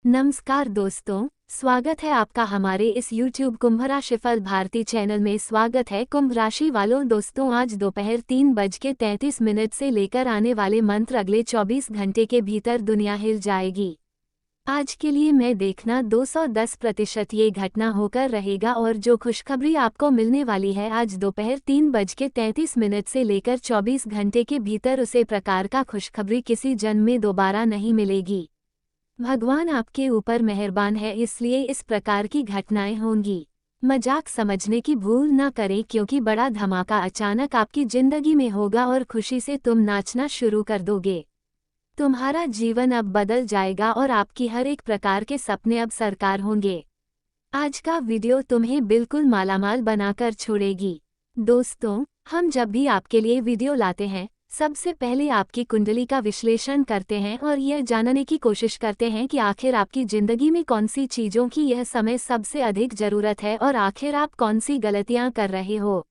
नमस्कार दोस्तों, स्वागत है आपका हमारे इस YouTube कुंभ राशिफल भारती चैनल में। स्वागत है कुंभ राशि वालों। दोस्तों, आज दोपहर 3:33 से लेकर आने वाले मंत्र अगले 24 घंटे के भीतर दुनिया हिल जाएगी। आज के लिए मैं देखना 210% ये घटना होकर रहेगा और जो खुशखबरी आपको मिलने वाली है आज दोपहर 3:33 से लेकर 24 घंटे के भीतर उसे प्रकार का खुशखबरी किसी जन्म में दोबारा नहीं मिलेगी। भगवान आपके ऊपर मेहरबान है, इसलिए इस प्रकार की घटनाएं होंगी। मजाक समझने की भूल न करें क्योंकि बड़ा धमाका अचानक आपकी जिंदगी में होगा और खुशी से तुम नाचना शुरू कर दोगे। तुम्हारा जीवन अब बदल जाएगा और आपकी हर एक प्रकार के सपने अब साकार होंगे। आज का वीडियो तुम्हें बिल्कुल मालामाल बनाकर छोड़ेगी। दोस्तों, हम जब भी आपके लिए वीडियो लाते हैं सबसे पहले आपकी कुंडली का विश्लेषण करते हैं और यह जानने की कोशिश करते हैं कि आखिर आपकी जिंदगी में कौन सी चीज़ों की यह समय सबसे अधिक ज़रूरत है और आखिर आप कौन सी गलतियां कर रहे हो।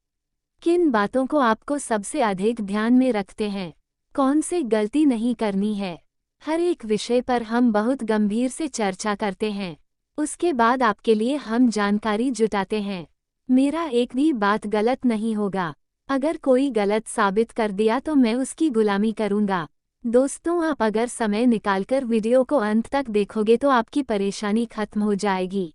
किन बातों को आपको सबसे अधिक ध्यान में रखते हैं, कौन से गलती नहीं करनी है। हर एक विषय पर हम बहुत गंभीर से चर्चा करते हैं। उसके बाद आपके लिए हम जानकारी जुटाते हैं। मेरा एक भी बात गलत नहीं होगा। अगर कोई गलत साबित कर दिया तो मैं उसकी गुलामी करूंगा। दोस्तों, आप अगर समय निकालकर वीडियो को अंत तक देखोगे तो आपकी परेशानी खत्म हो जाएगी।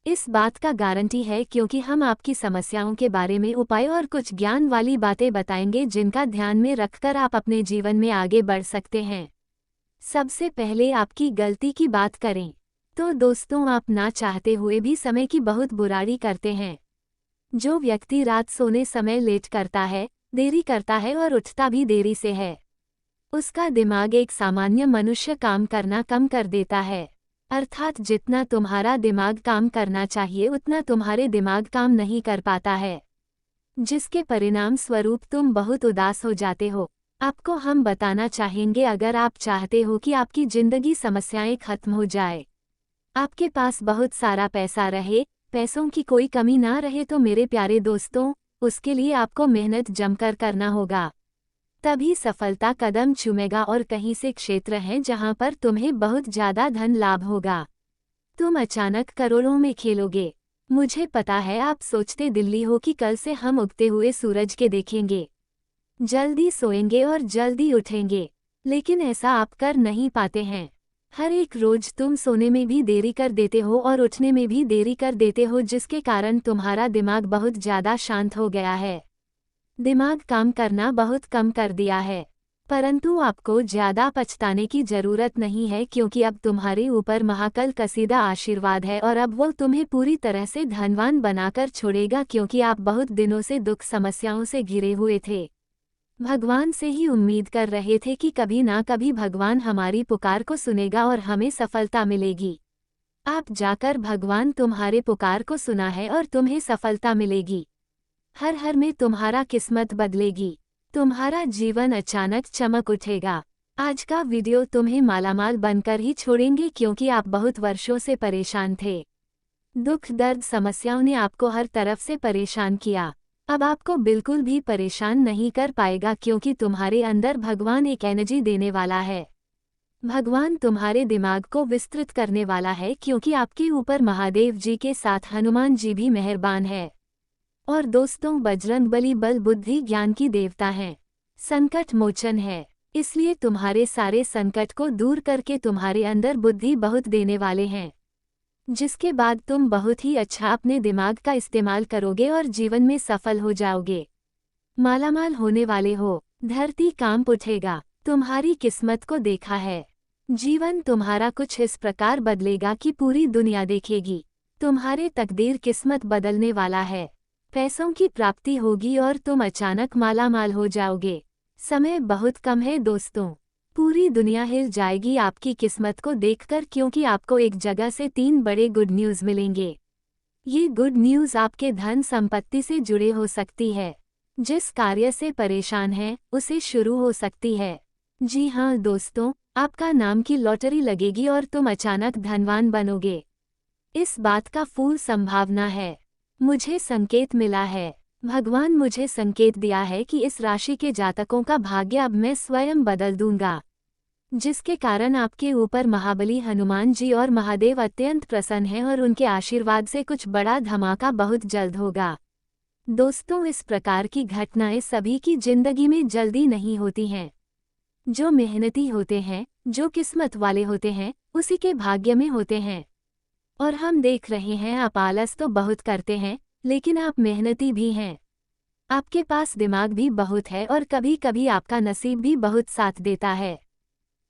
इस बात का गारंटी है क्योंकि हम आपकी समस्याओं के बारे में उपाय और कुछ ज्ञान वाली बातें बताएंगे जिनका ध्यान में रखकर आप अपने जीवन में आगे बढ़ सकते हैं। सबसे पहले आपकी गलती की बात करें तो दोस्तों, आप ना चाहते हुए भी समय की बहुत बुराई करते हैं। जो व्यक्ति रात सोने समय लेट करता है, देरी करता है और उठता भी देरी से है, उसका दिमाग एक सामान्य मनुष्य काम करना कम कर देता है। अर्थात जितना तुम्हारा दिमाग काम करना चाहिए उतना तुम्हारे दिमाग काम नहीं कर पाता है, जिसके परिणाम स्वरूप तुम बहुत उदास हो जाते हो। आपको हम बताना चाहेंगे, अगर आप चाहते हो कि आपकी जिंदगी समस्याएं खत्म हो जाए, आपके पास बहुत सारा पैसा रहे, पैसों की कोई कमी ना रहे, तो मेरे प्यारे दोस्तों, उसके लिए आपको मेहनत जमकर करना होगा। तभी सफलता कदम चूमेगा और कहीं से क्षेत्र हैं जहां पर तुम्हें बहुत ज़्यादा धन लाभ होगा। तुम अचानक करोड़ों में खेलोगे। मुझे पता है आप सोचते दिल्ली हो कि कल से हम उगते हुए सूरज के देखेंगे, जल्दी सोएंगे और जल्दी उठेंगे, लेकिन ऐसा आप कर नहीं पाते हैं। हर एक रोज तुम सोने में भी देरी कर देते हो और उठने में भी देरी कर देते हो, जिसके कारण तुम्हारा दिमाग बहुत ज़्यादा शांत हो गया है। दिमाग काम करना बहुत कम कर दिया है। परंतु आपको ज़्यादा पछताने की ज़रूरत नहीं है क्योंकि अब तुम्हारे ऊपर महाकल कसीदा आशीर्वाद है और अब वो तुम्हें पूरी तरह से धनवान बनाकर छोड़ेगा क्योंकि आप बहुत दिनों से दुख समस्याओं से घिरे हुए थे। भगवान से ही उम्मीद कर रहे थे कि कभी ना कभी भगवान हमारी पुकार को सुनेगा और हमें सफलता मिलेगी। आप जाकर भगवान तुम्हारे पुकार को सुना है और तुम्हें सफलता मिलेगी। हर हर में तुम्हारा किस्मत बदलेगी। तुम्हारा जीवन अचानक चमक उठेगा। आज का वीडियो तुम्हें मालामाल बनकर ही छोड़ेंगे क्योंकि आप बहुत वर्षों से परेशान थे। दुख दर्द समस्याओं ने आपको हर तरफ से परेशान किया। अब आपको बिल्कुल भी परेशान नहीं कर पाएगा क्योंकि तुम्हारे अंदर भगवान एक एनर्जी देने वाला है। भगवान तुम्हारे दिमाग को विस्तृत करने वाला है क्योंकि आपके ऊपर महादेव जी के साथ हनुमान जी भी मेहरबान है। और दोस्तों, बजरंगबली बल बुद्धि ज्ञान की देवता हैं, संकट मोचन है, इसलिए तुम्हारे सारे संकट को दूर करके तुम्हारे अंदर बुद्धि बहुत देने वाले हैं, जिसके बाद तुम बहुत ही अच्छा अपने दिमाग का इस्तेमाल करोगे और जीवन में सफल हो जाओगे। मालामाल होने वाले हो। धरती कांप उठेगा। तुम्हारी किस्मत को देखा है। जीवन तुम्हारा कुछ इस प्रकार बदलेगा कि पूरी दुनिया देखेगी। तुम्हारे तकदीर किस्मत बदलने वाला है। पैसों की प्राप्ति होगी और तुम अचानक मालामाल हो जाओगे। समय बहुत कम है दोस्तों, पूरी दुनिया हिल जाएगी आपकी किस्मत को देखकर क्योंकि आपको एक जगह से 3 बड़े गुड न्यूज़ मिलेंगे। ये गुड न्यूज़ आपके धन संपत्ति से जुड़े हो सकती है। जिस कार्य से परेशान हैं उसे शुरू हो सकती है। जी हाँ दोस्तों, आपका नाम की लॉटरी लगेगी और तुम अचानक धनवान बनोगे। इस बात का फूल संभावना है। मुझे संकेत मिला है। भगवान मुझे संकेत दिया है कि इस राशि के जातकों का भाग्य अब मैं स्वयं बदल दूंगा। जिसके कारण आपके ऊपर महाबली हनुमान जी और महादेव अत्यंत प्रसन्न हैं और उनके आशीर्वाद से कुछ बड़ा धमाका बहुत जल्द होगा। दोस्तों, इस प्रकार की घटनाएं सभी की जिंदगी में जल्दी नहीं होती हैं। जो मेहनती होते हैं, जो किस्मत वाले होते हैं, उसी के भाग्य में होते हैं। और हम देख रहे हैं आप आलस तो बहुत करते हैं, लेकिन आप मेहनती भी हैं। आपके पास दिमाग भी बहुत है और कभी कभी आपका नसीब भी बहुत साथ देता है।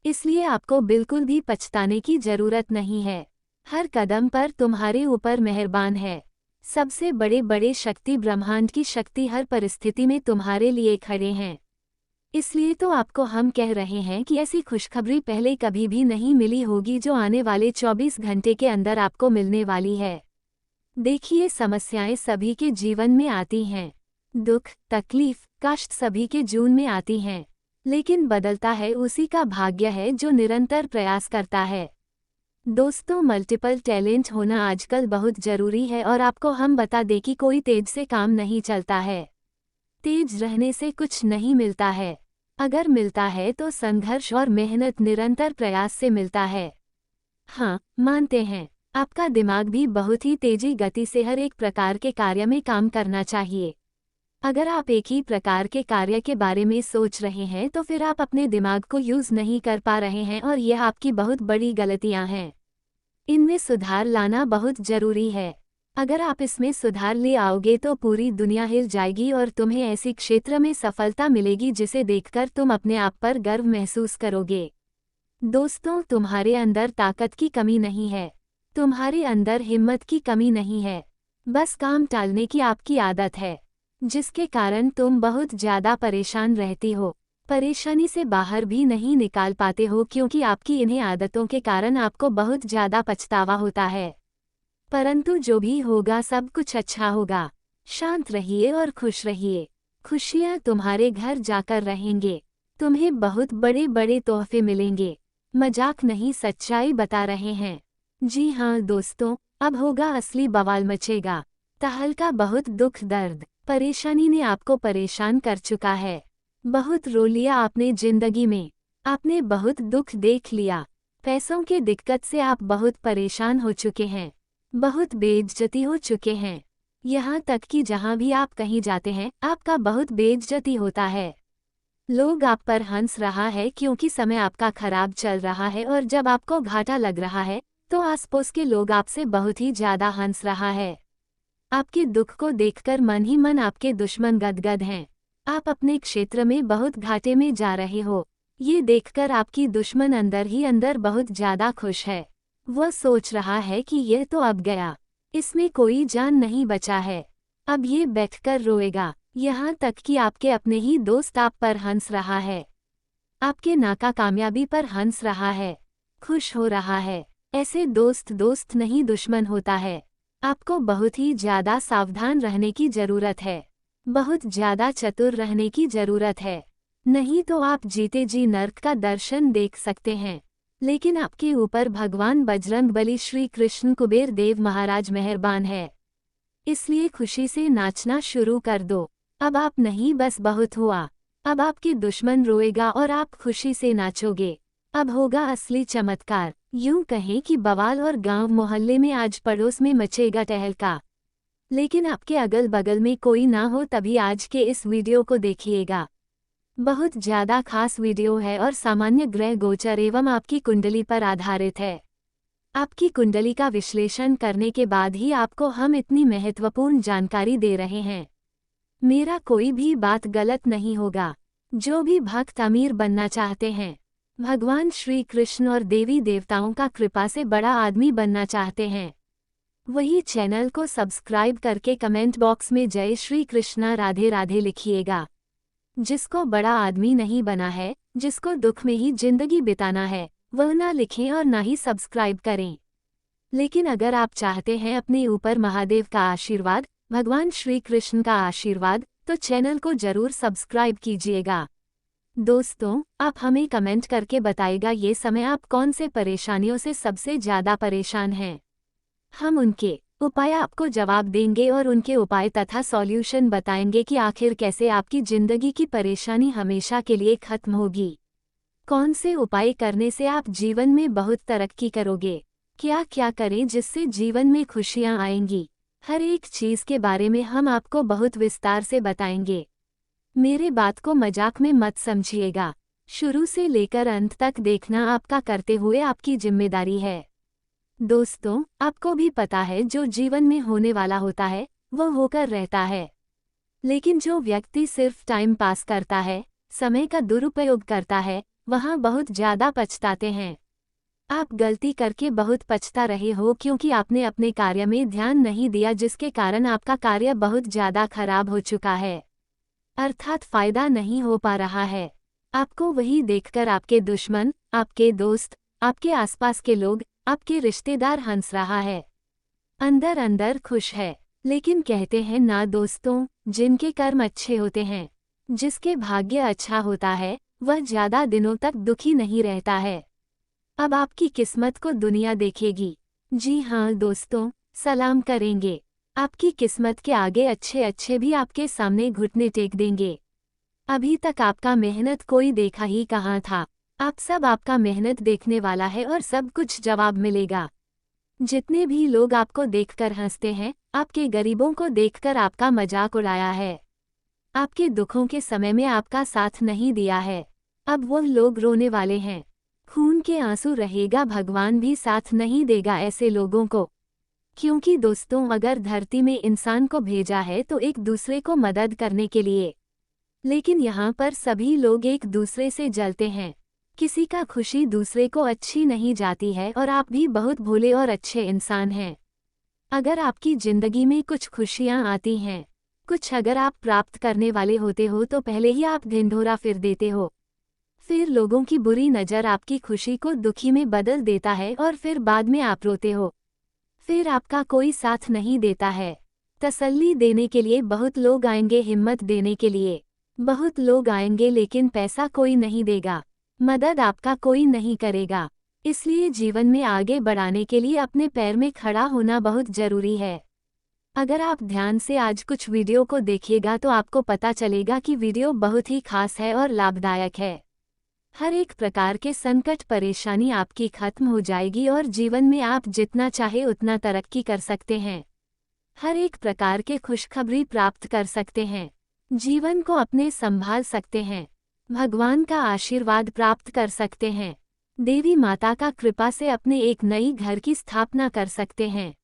इसलिए आपको बिल्कुल भी पछताने की जरूरत नहीं है। हर कदम पर तुम्हारे ऊपर मेहरबान है। सबसे बड़े बड़े शक्ति, ब्रह्मांड की शक्ति हर परिस्थिति में तुम्हारे लिए खड़े हैं। इसलिए तो आपको हम कह रहे हैं कि ऐसी खुशखबरी पहले कभी भी नहीं मिली होगी जो आने वाले 24 घंटे के अंदर आपको मिलने वाली है। देखिए, समस्याएं सभी के जीवन में आती हैं। दुख, तकलीफ, कष्ट सभी के जीवन में आती हैं, लेकिन बदलता है उसी का भाग्य है जो निरंतर प्रयास करता है। दोस्तों, मल्टीपल टैलेंट होना आजकल बहुत जरूरी है और आपको हम बता दें कि कोई तेज से काम नहीं चलता है। तेज रहने से कुछ नहीं मिलता है। अगर मिलता है तो संघर्ष और मेहनत, निरंतर प्रयास से मिलता है। हाँ, मानते हैं, आपका दिमाग भी बहुत ही तेजी गति से हर एक प्रकार के कार्य में काम करना चाहिए। अगर आप एक ही प्रकार के कार्य के बारे में सोच रहे हैं तो फिर आप अपने दिमाग को यूज नहीं कर पा रहे हैं और यह आपकी बहुत बड़ी गलतियां हैं। इनमें सुधार लाना बहुत जरूरी है। अगर आप इसमें सुधार ले आओगे तो पूरी दुनिया हिल जाएगी और तुम्हें ऐसी क्षेत्र में सफलता मिलेगी जिसे देखकर तुम अपने आप पर गर्व महसूस करोगे। दोस्तों, तुम्हारे अंदर ताकत की कमी नहीं है, तुम्हारे अंदर हिम्मत की कमी नहीं है, बस काम टालने की आपकी आदत है, जिसके कारण तुम बहुत ज्यादा परेशान रहती हो। परेशानी से बाहर भी नहीं निकाल पाते हो क्योंकि आपकी इन्हीं आदतों के कारण आपको बहुत ज्यादा पछतावा होता है। परंतु जो भी होगा सब कुछ अच्छा होगा। शांत रहिए और खुश रहिए। खुशियाँ तुम्हारे घर जाकर रहेंगे। तुम्हें बहुत बड़े बड़े तोहफे मिलेंगे। मजाक नहीं, सच्चाई बता रहे हैं। जी हाँ दोस्तों, अब होगा असली बवाल मचेगा। तहलका, बहुत दुख, दर्द, परेशानी ने आपको परेशान कर चुका है। बहुत रो लिया आपने जिंदगी में। आपने बहुत दुख देख लिया। पैसों की दिक्कत से आप बहुत परेशान हो चुके हैं। बहुत बेइज्जती हो चुके हैं। यहाँ तक कि जहाँ भी आप कहीं जाते हैं आपका बहुत बेइज्जती होता है। लोग आप पर हंस रहा है क्योंकि समय आपका खराब चल रहा है और जब आपको घाटा लग रहा है तो आसपास के लोग आपसे बहुत ही ज्यादा हंस रहा है। आपके दुख को देखकर मन ही मन आपके दुश्मन गदगद हैं। आप अपने क्षेत्र में बहुत घाटे में जा रहे हो। ये देखकर आपकी दुश्मन अंदर ही अंदर बहुत ज्यादा खुश है। वह सोच रहा है कि यह तो अब गया, इसमें कोई जान नहीं बचा है, अब ये बैठकर रोएगा। यहाँ तक कि आपके अपने ही दोस्त आप पर हंस रहा है, आपके नाका कामयाबी पर हंस रहा है, खुश हो रहा है। ऐसे दोस्त दोस्त नहीं, दुश्मन होता है। आपको बहुत ही ज्यादा सावधान रहने की जरूरत है, बहुत ज्यादा चतुर रहने की जरूरत है, नहीं तो आप जीते जी नर्क का दर्शन देख सकते हैं। लेकिन आपके ऊपर भगवान बजरंगबली श्री कृष्ण कुबेर देव महाराज मेहरबान है, इसलिए खुशी से नाचना शुरू कर दो। अब आप नहीं, बस बहुत हुआ। अब आपके दुश्मन रोएगा और आप खुशी से नाचोगे। अब होगा असली चमत्कार। यूं कहें कि बवाल और गांव मोहल्ले में आज पड़ोस में मचेगा टहलका। लेकिन आपके अगल बगल में कोई ना हो तभी आज के इस वीडियो को देखिएगा। बहुत ज्यादा खास वीडियो है और सामान्य ग्रह गोचर एवं आपकी कुंडली पर आधारित है। आपकी कुंडली का विश्लेषण करने के बाद ही आपको हम इतनी महत्वपूर्ण जानकारी दे रहे हैं। मेरा कोई भी बात गलत नहीं होगा। जो भी भक्त अमीर बनना चाहते हैं, भगवान श्री कृष्ण और देवी देवताओं का कृपा से बड़ा आदमी बनना चाहते हैं, वही चैनल को सब्सक्राइब करके कमेंट बॉक्स में जय श्री कृष्णा राधे राधे लिखिएगा। जिसको बड़ा आदमी नहीं बना है, जिसको दुख में ही जिंदगी बिताना है, वह ना लिखें और ना ही सब्सक्राइब करें। लेकिन अगर आप चाहते हैं अपने ऊपर महादेव का आशीर्वाद, भगवान श्री कृष्ण का आशीर्वाद, तो चैनल को जरूर सब्सक्राइब कीजिएगा। दोस्तों, आप हमें कमेंट करके बताइएगा ये समय आप कौन से परेशानियों से सबसे ज्यादा परेशान हैं। हम उनके उपाय आपको जवाब देंगे और उनके उपाय तथा सॉल्यूशन बताएंगे कि आखिर कैसे आपकी जिंदगी की परेशानी हमेशा के लिए खत्म होगी। कौन से उपाय करने से आप जीवन में बहुत तरक्की करोगे? क्या क्या करें जिससे जीवन में खुशियां आएंगी? हर एक चीज के बारे में हम आपको बहुत विस्तार से बताएंगे। मेरे बात को मजाक में मत समझिएगा। शुरू से लेकर अंत तक देखना आपका करते हुए आपकी जिम्मेदारी है। दोस्तों, आपको भी पता है जो जीवन में होने वाला होता है वो होकर रहता है, लेकिन जो व्यक्ति सिर्फ टाइम पास करता है, समय का दुरुपयोग करता है, वहाँ बहुत ज्यादा पछताते हैं। आप गलती करके बहुत पछता रहे हो क्योंकि आपने अपने कार्य में ध्यान नहीं दिया, जिसके कारण आपका कार्य बहुत ज्यादा खराब हो चुका है, अर्थात फायदा नहीं हो पा रहा है। आपको वही देखकर आपके दुश्मन, आपके दोस्त, आपके आसपास के लोग, आपके रिश्तेदार हंस रहा है, अंदर अंदर खुश है। लेकिन कहते हैं ना दोस्तों, जिनके कर्म अच्छे होते हैं, जिसके भाग्य अच्छा होता है, वह ज्यादा दिनों तक दुखी नहीं रहता है। अब आपकी किस्मत को दुनिया देखेगी। जी हाँ दोस्तों, सलाम करेंगे। आपकी किस्मत के आगे अच्छे अच्छे भी आपके सामने घुटने टेक देंगे। अभी तक आपका मेहनत कोई देखा ही कहाँ था। आप सब आपका मेहनत देखने वाला है और सब कुछ जवाब मिलेगा। जितने भी लोग आपको देखकर हंसते हैं, आपके गरीबों को देखकर आपका मजाक उड़ाया है, आपके दुखों के समय में आपका साथ नहीं दिया है, अब वो लोग रोने वाले हैं। खून के आंसू रहेगा, भगवान भी साथ नहीं देगा ऐसे लोगों को। क्योंकि दोस्तों, अगर धरती में इंसान को भेजा है तो एक दूसरे को मदद करने के लिए, लेकिन यहाँ पर सभी लोग एक दूसरे से जलते हैं। किसी का खुशी दूसरे को अच्छी नहीं जाती है और आप भी बहुत भोले और अच्छे इंसान हैं। अगर आपकी जिंदगी में कुछ खुशियाँ आती हैं, कुछ अगर आप प्राप्त करने वाले होते हो तो पहले ही आप ढिंढोरा फिर देते हो। फिर लोगों की बुरी नज़र आपकी खुशी को दुखी में बदल देता है और फिर बाद में आप रोते हो। फिर आपका कोई साथ नहीं देता है। तसल्ली देने के लिए बहुत लोग आएंगे, हिम्मत देने के लिए बहुत लोग आएंगे, लेकिन पैसा कोई नहीं देगा, मदद आपका कोई नहीं करेगा। इसलिए जीवन में आगे बढ़ाने के लिए अपने पैर में खड़ा होना बहुत जरूरी है। अगर आप ध्यान से आज कुछ वीडियो को देखिएगा तो आपको पता चलेगा कि वीडियो बहुत ही खास है और लाभदायक है। हर एक प्रकार के संकट परेशानी आपकी खत्म हो जाएगी और जीवन में आप जितना चाहे उतना तरक्की कर सकते हैं। हर एक प्रकार के खुशखबरी प्राप्त कर सकते हैं। जीवन को अपने संभाल सकते हैं। भगवान का आशीर्वाद प्राप्त कर सकते हैं। देवी माता का कृपा से अपने एक नई घर की स्थापना कर सकते हैं।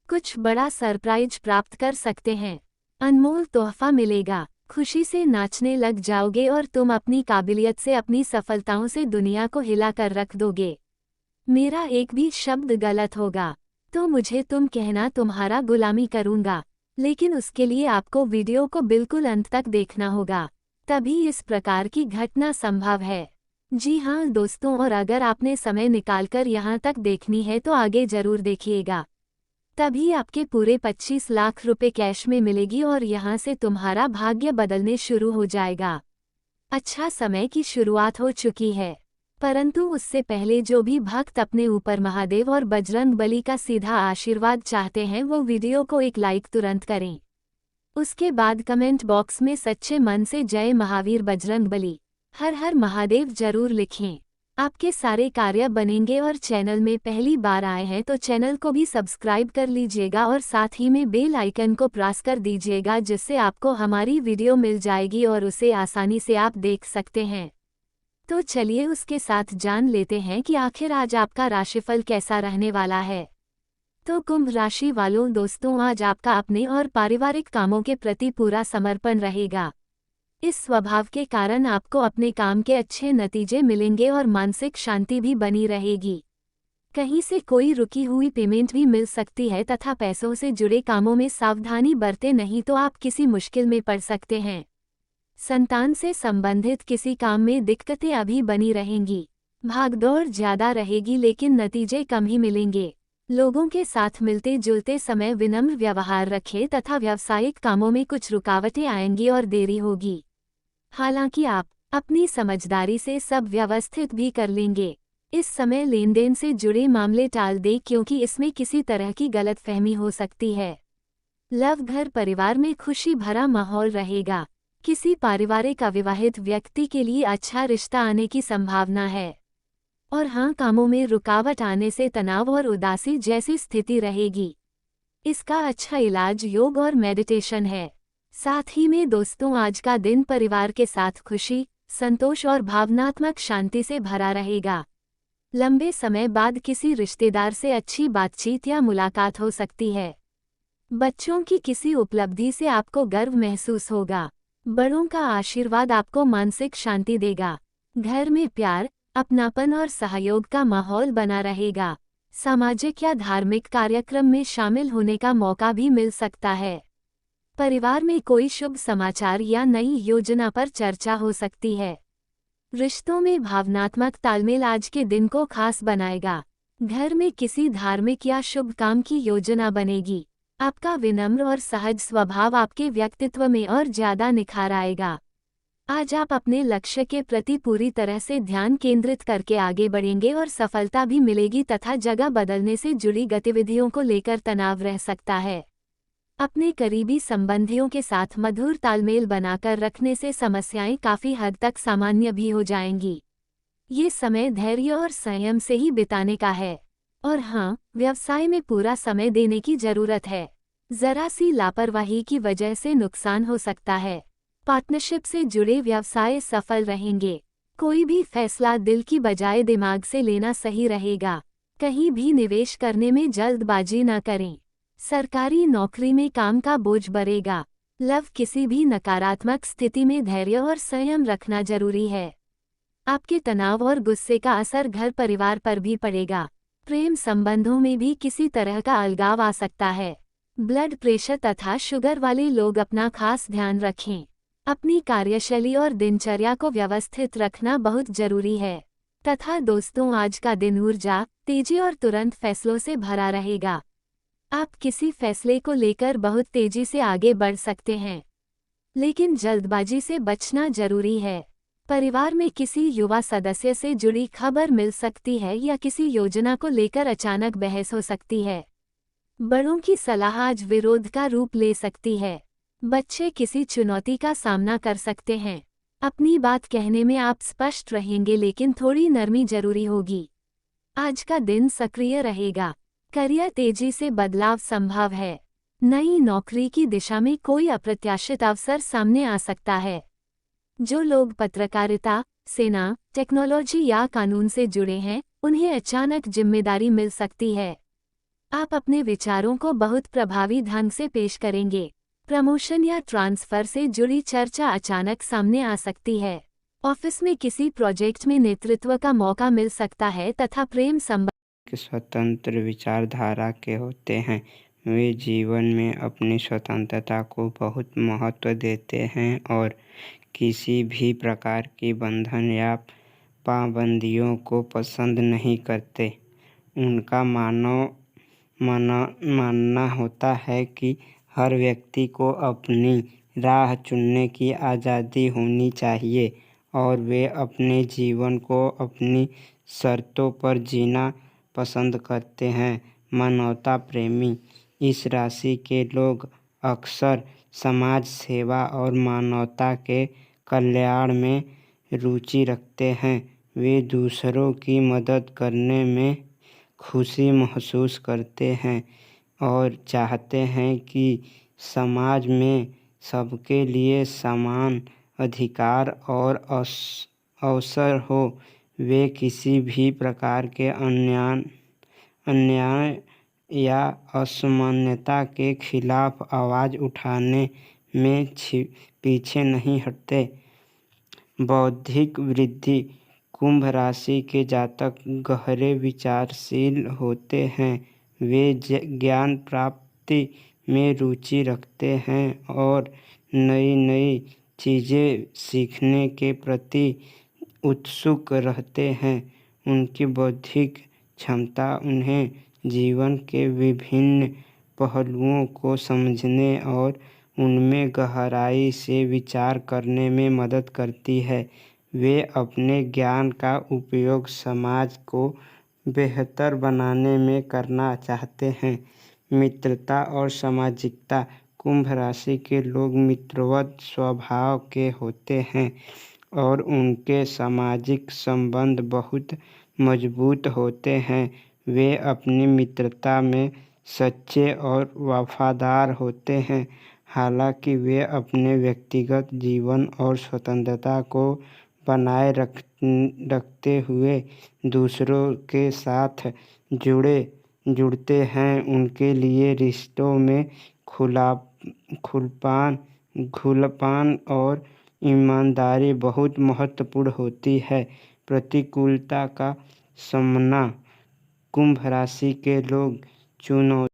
कुछ बड़ा सरप्राइज प्राप्त कर सकते हैं। अनमोल तोहफा मिलेगा। खुशी से नाचने लग जाओगे और तुम अपनी काबिलियत से, अपनी सफलताओं से दुनिया को हिला कर रख दोगे। मेरा एक भी शब्द गलत होगा तो मुझे तुम कहना, तुम्हारा गुलामी करूंगा। लेकिन उसके लिए आपको वीडियो को बिल्कुल अंत तक देखना होगा, तभी इस प्रकार की घटना संभव है। जी हाँ दोस्तों, और अगर आपने समय निकालकर यहाँ तक देखनी है तो आगे जरूर देखिएगा, तभी आपके पूरे 25 लाख रुपए कैश में मिलेगी और यहाँ से तुम्हारा भाग्य बदलने शुरू हो जाएगा। अच्छा समय की शुरुआत हो चुकी है, परंतु उससे पहले जो भी भक्त अपने ऊपर महादेव और बजरंग बली का सीधा आशीर्वाद चाहते हैं वो वीडियो को एक लाइक तुरंत करें। उसके बाद कमेंट बॉक्स में सच्चे मन से जय महावीर बजरंग बली, हर हर महादेव जरूर लिखें। आपके सारे कार्य बनेंगे। और चैनल में पहली बार आए हैं तो चैनल को भी सब्सक्राइब कर लीजिएगा और साथ ही में बेल आइकन को प्रेस कर दीजिएगा, जिससे आपको हमारी वीडियो मिल जाएगी और उसे आसानी से आप देख सकते हैं। तो चलिए उसके साथ जान लेते हैं कि आखिर आज आपका राशिफल कैसा रहने वाला है। तो कुंभ राशि वालों दोस्तों, आज आपका अपने और पारिवारिक कामों के प्रति पूरा समर्पण रहेगा। इस स्वभाव के कारण आपको अपने काम के अच्छे नतीजे मिलेंगे और मानसिक शांति भी बनी रहेगी। कहीं से कोई रुकी हुई पेमेंट भी मिल सकती है तथा पैसों से जुड़े कामों में सावधानी बरतें, नहीं तो आप किसी मुश्किल में पड़ सकते हैं। संतान से संबंधित किसी काम में दिक्कतें अभी बनी रहेंगी। भागदौड़ ज्यादा रहेगी लेकिन नतीजे कम ही मिलेंगे। लोगों के साथ मिलते जुलते समय विनम्र व्यवहार रखें तथा व्यावसायिक कामों में कुछ रुकावटें आएंगी और देरी होगी। हालांकि आप अपनी समझदारी से सब व्यवस्थित भी कर लेंगे। इस समय लेन देन से जुड़े मामले टाल दें क्योंकि इसमें किसी तरह की गलतफहमी हो सकती है। लव घर परिवार में खुशी भरा माहौल रहेगा। किसी पारिवारिक अविवाहित व्यक्ति के लिए अच्छा रिश्ता आने की संभावना है। और हाँ, कामों में रुकावट आने से तनाव और उदासी जैसी स्थिति रहेगी। इसका अच्छा इलाज योग और मेडिटेशन है। साथ ही में दोस्तों, आज का दिन परिवार के साथ खुशी, संतोष और भावनात्मक शांति से भरा रहेगा। लंबे समय बाद किसी रिश्तेदार से अच्छी बातचीत या मुलाकात हो सकती है। बच्चों की किसी उपलब्धि से आपको गर्व महसूस होगा। बड़ों का आशीर्वाद आपको मानसिक शांति देगा। घर में प्यार, अपनापन और सहयोग का माहौल बना रहेगा। सामाजिक या धार्मिक कार्यक्रम में शामिल होने का मौका भी मिल सकता है। परिवार में कोई शुभ समाचार या नई योजना पर चर्चा हो सकती है। रिश्तों में भावनात्मक तालमेल आज के दिन को खास बनाएगा। घर में किसी धार्मिक या शुभ काम की योजना बनेगी। आपका विनम्र और सहज स्वभाव आपके व्यक्तित्व में और ज्यादा निखार आएगा। आज आप अपने लक्ष्य के प्रति पूरी तरह से ध्यान केंद्रित करके आगे बढ़ेंगे और सफलता भी मिलेगी तथा जगह बदलने से जुड़ी गतिविधियों को लेकर तनाव रह सकता है। अपने करीबी संबंधियों के साथ मधुर तालमेल बनाकर रखने से समस्याएं काफी हद तक सामान्य भी हो जाएंगी। ये समय धैर्य और संयम से ही बिताने का है। और हाँ, व्यवसाय में पूरा समय देने की जरूरत है। जरा सी लापरवाही की वजह से नुकसान हो सकता है। पार्टनरशिप से जुड़े व्यवसाय सफल रहेंगे। कोई भी फैसला दिल की बजाय दिमाग से लेना सही रहेगा। कहीं भी निवेश करने में जल्दबाजी न करें। सरकारी नौकरी में काम का बोझ बढ़ेगा। लव, किसी भी नकारात्मक स्थिति में धैर्य और संयम रखना जरूरी है। आपके तनाव और गुस्से का असर घर परिवार पर भी पड़ेगा। प्रेम संबंधों में भी किसी तरह का अलगाव आ सकता है। ब्लड प्रेशर तथा शुगर वाले लोग अपना खास ध्यान रखें। अपनी कार्यशैली और दिनचर्या को व्यवस्थित रखना बहुत जरूरी है। तथा दोस्तों, आज का दिन ऊर्जा, तेजी और तुरंत फैसलों से भरा रहेगा। आप किसी फैसले को लेकर बहुत तेजी से आगे बढ़ सकते हैं, लेकिन जल्दबाजी से बचना जरूरी है। परिवार में किसी युवा सदस्य से जुड़ी खबर मिल सकती है या किसी योजना को लेकर अचानक बहस हो सकती है। बड़ों की सलाह आज विरोध का रूप ले सकती है। बच्चे किसी चुनौती का सामना कर सकते हैं। अपनी बात कहने में आप स्पष्ट रहेंगे, लेकिन थोड़ी नरमी जरूरी होगी। आज का दिन सक्रिय रहेगा। करियर तेजी से बदलाव संभव है। नई नौकरी की दिशा में कोई अप्रत्याशित अवसर सामने आ सकता है। जो लोग पत्रकारिता, सेना, टेक्नोलॉजी या कानून से जुड़े हैं, उन्हें अचानक जिम्मेदारी मिल सकती है। आप अपने विचारों को बहुत प्रभावी ढंग से पेश करेंगे। प्रमोशन या ट्रांसफर से जुड़ी चर्चा अचानक सामने आ सकती है। ऑफिस में किसी प्रोजेक्ट में नेतृत्व का मौका मिल सकता है तथा प्रेम संबंध स्वतंत्र विचारधारा के होते हैं। वे जीवन में अपनी स्वतंत्रता को बहुत महत्व देते हैं और किसी भी प्रकार की बंधन या पाबंदियों को पसंद नहीं करते। उनका मानना होता है कि हर व्यक्ति को अपनी राह चुनने की आज़ादी होनी चाहिए और वे अपने जीवन को अपनी शर्तों पर जीना पसंद करते हैं। मानवता प्रेमी इस राशि के लोग अक्सर समाज सेवा और मानवता के कल्याण में रुचि रखते हैं। वे दूसरों की मदद करने में खुशी महसूस करते हैं और चाहते हैं कि समाज में सबके लिए समान अधिकार और अवसर हो। वे किसी भी प्रकार के अन्याय या असमानता के खिलाफ आवाज़ उठाने में पीछे नहीं हटते। बौद्धिक वृद्धि कुंभ राशि के जातक गहरे विचारशील होते हैं। वे ज्ञान प्राप्ति में रुचि रखते हैं और नई नई चीज़ें सीखने के प्रति उत्सुक रहते हैं। उनकी बौद्धिक क्षमता उन्हें जीवन के विभिन्न पहलुओं को समझने और उनमें गहराई से विचार करने में मदद करती है। वे अपने ज्ञान का उपयोग समाज को बेहतर बनाने में करना चाहते हैं। मित्रता और सामाजिकता कुंभ राशि के लोग मित्रवत स्वभाव के होते हैं और उनके सामाजिक संबंध बहुत मजबूत होते हैं। वे अपनी मित्रता में सच्चे और वफादार होते हैं। हालांकि वे अपने व्यक्तिगत जीवन और स्वतंत्रता को बनाए रखते हुए दूसरों के साथ जुड़ते हैं। उनके लिए रिश्तों में खुलापन और ईमानदारी बहुत महत्वपूर्ण होती है। प्रतिकूलता का सामना कुंभ राशि के लोग चुनौती